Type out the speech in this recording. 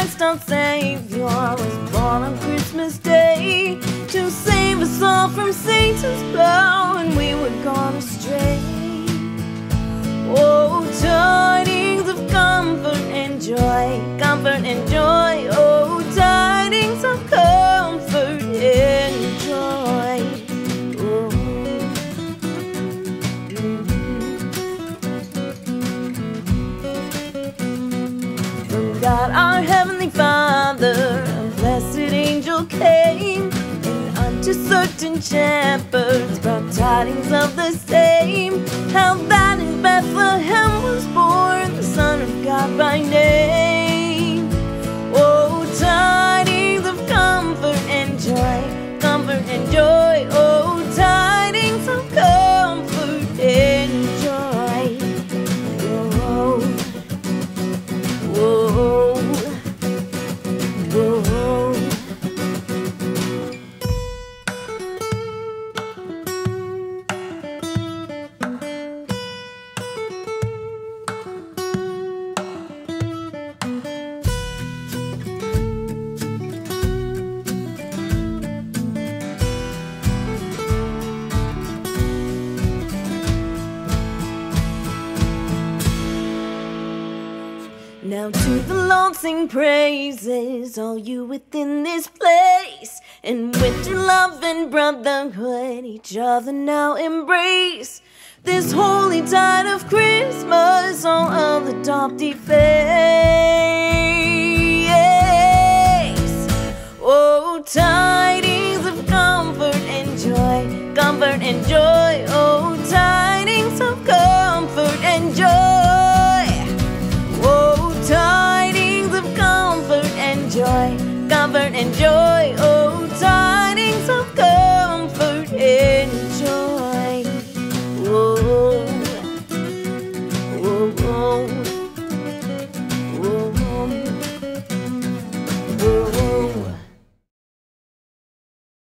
Christ our Savior was born on Christmas Day to save us all from Satan's blow when we were gone astray. Oh, tidings of comfort and joy, comfort and joy. Oh, tidings of comfort and joy. Oh. From God our Heavenly Father, a blessed angel came, and unto certain shepherds brought tidings of the same, how that in Bethlehem was born the Son of God by name. Oh, tidings of comfort and joy, comfort and joy. Oh, tidings of comfort and joy. Whoa, whoa, whoa. Now to the Lord sing praises, all you within this place, and with your love and brotherhood each other now embrace. This holy tide of Christmas, all of the adopted faith. Oh, tidings of comfort and joy, comfort and joy. Oh, tidings of comfort and joy. Tidings of comfort and joy, comfort and joy. Oh, tidings of comfort.